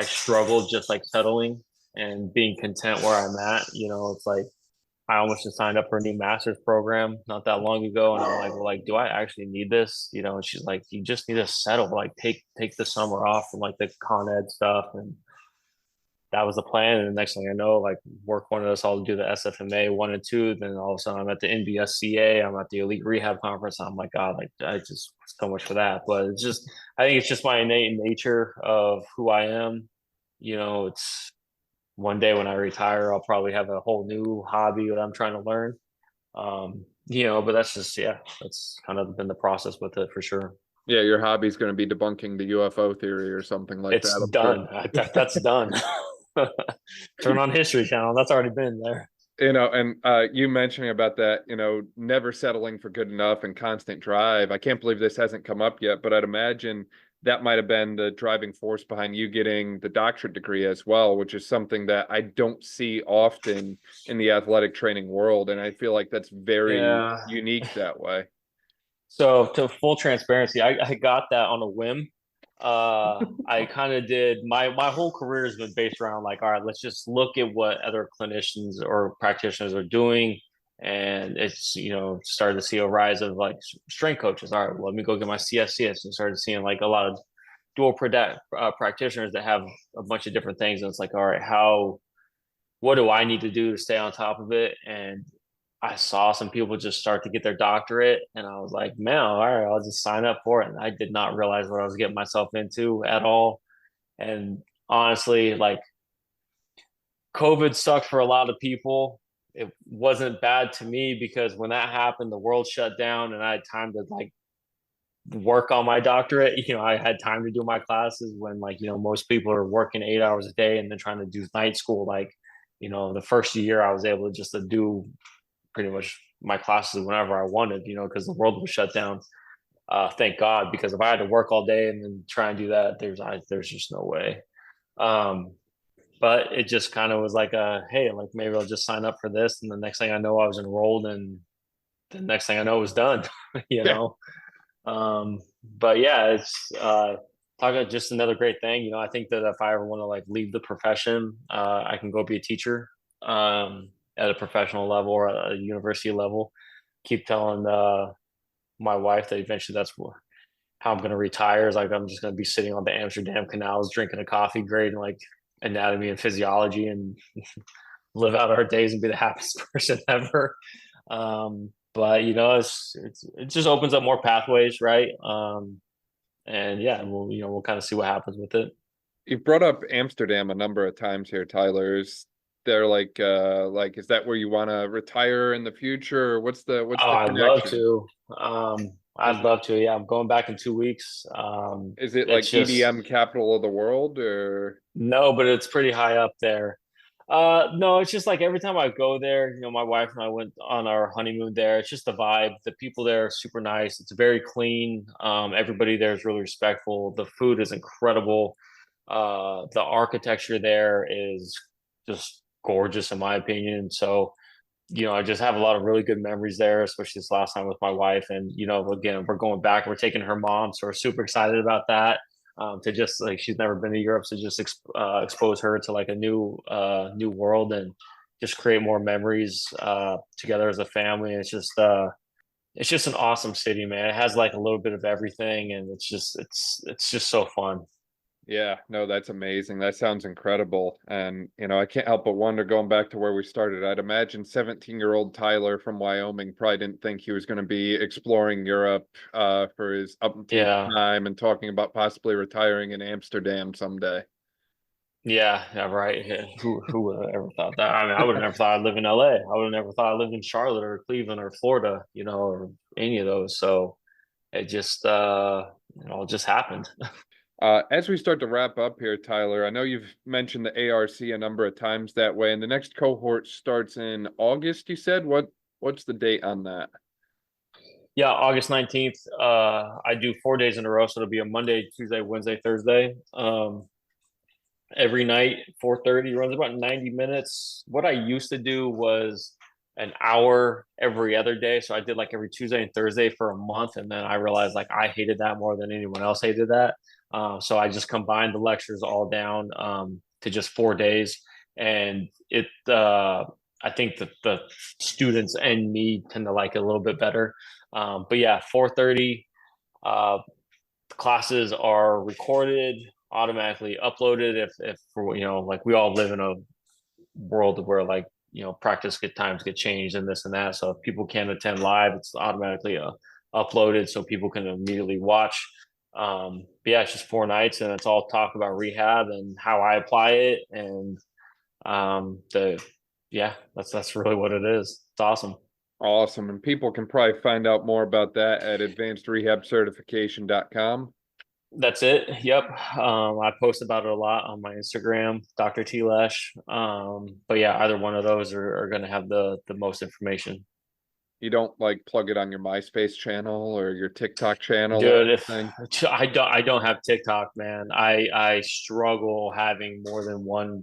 struggle just like settling and being content where I'm at. It's like I almost just signed up for a new master's program not that long ago, and I'm like, well, like, do I actually need this? And she's like, you just need to settle, like take the summer off from like the con ed stuff, and that was the plan. And the next thing I know, like work wanted us all to do the SFMA 1 and 2. Then all of a sudden I'm at the NBSCA, I'm at the Elite Rehab Conference. I'm like, God, like I just so much for that. But I think it's just my innate nature of who I am. It's one day when I retire, I'll probably have a whole new hobby that I'm trying to learn. But that's just, yeah, that's kind of been the process with it for sure. Yeah, your hobby's going to be debunking the UFO theory or something like It's that, I'm done. sure. That's done. Turn on History Channel. That's already been there. And you mentioning about that, never settling for good enough and constant drive. I can't believe this hasn't come up yet, but I'd imagine that might have been the driving force behind you getting the doctorate degree as well, which is something that I don't see often in the athletic training world. And I feel like that's very Yeah. unique that way. So to full transparency, I got that on a whim. I kind of did my whole career has been based around like, all right, let's just look at what other clinicians or practitioners are doing. And it's, started to see a rise of like strength coaches. All right, well, let me go get my CSCS, and started seeing like a lot of dual practitioners that have a bunch of different things. And it's like, all right, what do I need to do to stay on top of it? And I saw some people just start to get their doctorate, and I was like, man, all right, I'll just sign up for it. And I did not realize what I was getting myself into at all. And honestly, like COVID sucked for a lot of people. It wasn't bad to me because when that happened, the world shut down and I had time to like work on my doctorate. I had time to do my classes when like, most people are working 8 hours a day and then trying to do night school. Like, the first year I was able to just to do pretty much my classes whenever I wanted, because the world was shut down. Thank God, because if I had to work all day and then try and do that, there's just no way. But it just kind of was like, hey, like maybe I'll just sign up for this, and the next thing I know, I was enrolled, and the next thing I know, it was done. you Yeah. know. But yeah, it's talking about just another great thing. I think that if I ever want to like leave the profession, I can go be a teacher. At a professional level or a university level. Keep telling my wife that eventually that's how I'm going to retire. Is like I'm just going to be sitting on the Amsterdam canals, drinking a coffee, grading like anatomy and physiology, and live out our days and be the happiest person ever. But it just opens up more pathways, right? And yeah, we'll kind of see what happens with it. You've brought up Amsterdam a number of times here, Tyler. Is there like is that where you want to retire in the future? Or what's Oh, the I'd love connection? to. Is I'd love to. Yeah, I'm going back in 2 weeks. is it It's like just EDM capital of the world or no, but it's pretty high up there. No, it's just like every time I go there, my wife and I went on our honeymoon there. It's just the vibe. The people there are super nice. It's very clean. Everybody there is really respectful. The food is incredible. The architecture there is just gorgeous in my opinion. So, I just have a lot of really good memories there, especially this last time with my wife. And, again, we're going back, we're taking her mom. So we're super excited about that. To just like, she's never been to Europe. So just expose her to like a new world and just create more memories together as a family. And it's just an awesome city, man. It has like a little bit of everything. And it's just so fun. yeah, no, that's amazing. That sounds incredible. And, I can't help but wonder going back to where we started. I'd imagine 17-year-old Tyler from Wyoming probably didn't think he was going to be exploring Europe for his upkeep Yeah. time and talking about possibly retiring in Amsterdam someday. Yeah, right. Yeah. Who would have ever thought that? I mean, I would have never thought I'd live in LA. I would have never thought I'd live in Charlotte or Cleveland or Florida, or any of those. So it just it all just happened. As we start to wrap up here, Tyler, I know you've mentioned the ARC a number of times that way, and the next cohort starts in August, you said? What's the date on that? Yeah, August 19th. I do 4 days in a row, so it'll be a Monday, Tuesday, Wednesday, Thursday. Every night, 4:30, runs about 90 minutes. What I used to do was an hour every other day. So I did like every Tuesday and Thursday for a month. And then I realized like I hated that more than anyone else hated that. So I just combined the lectures all down to just 4 days. And I think that the students and me tend to like it a little bit better. But yeah, 4:30 classes are recorded, automatically uploaded. If like we all live in a world where like practice times get changed and this and that. So if people can't attend live, it's automatically uploaded so people can immediately watch. But yeah, it's just 4 nights, and it's all talk about rehab and how I apply it, and that's really what it is. It's awesome. Awesome. And people can probably find out more about that at advancedrehabcertification.com. That's it. Yep. I post about it a lot on my Instagram, Dr. T Lesh. But yeah, either one of those are going to have the most information. You don't like plug it on your MySpace channel or your TikTok channel or Dude, anything? I don't have TikTok, man. I struggle having more than one.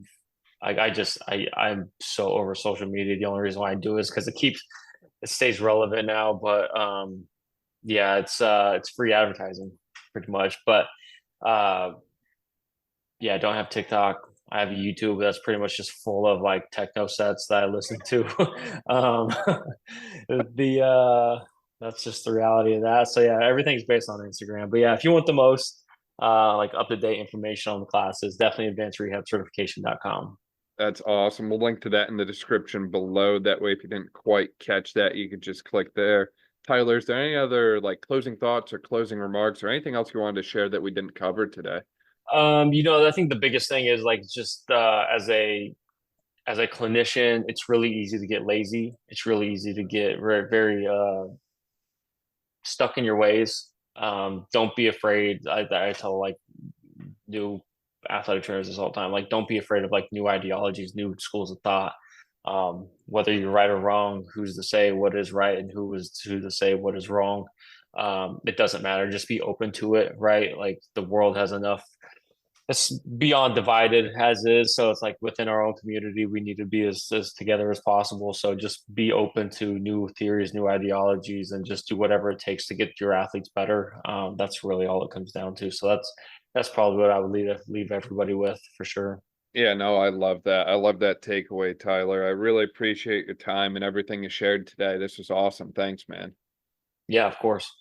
Like I'm so over social media. The only reason why I do is because it stays relevant now. But yeah, it's free advertising pretty much. But yeah, I don't have TikTok. I have YouTube that's pretty much just full of like techno sets that I listen to. um, the That's just the reality of that. So yeah, everything's based on Instagram. But yeah, if you want the most like up to date information on the classes, definitely advancedrehabcertification.com. That's awesome. We'll link to that in the description below. That way, if you didn't quite catch that, you could just click there. Tyler, is there any other like closing thoughts or closing remarks or anything else you wanted to share that we didn't cover today? I think the biggest thing is like just as a clinician, it's really easy to get lazy. It's really easy to get very, very stuck in your ways. Don't be afraid. I tell like new athletic trainers this all the time. Like, don't be afraid of like new ideologies, new schools of thought. Whether you're right or wrong, who's to say what is right and who to say what is wrong? It doesn't matter. Just be open to it, right? Like the world has enough. It's beyond divided as is. So it's like within our own community, we need to be as together as possible. So just be open to new theories, new ideologies, and just do whatever it takes to get your athletes better. That's really all it comes down to. So that's probably what I would leave everybody with for sure. Yeah, no, I love that. I love that takeaway, Tyler. I really appreciate your time and everything you shared today. This was awesome. Thanks, man. Yeah, of course.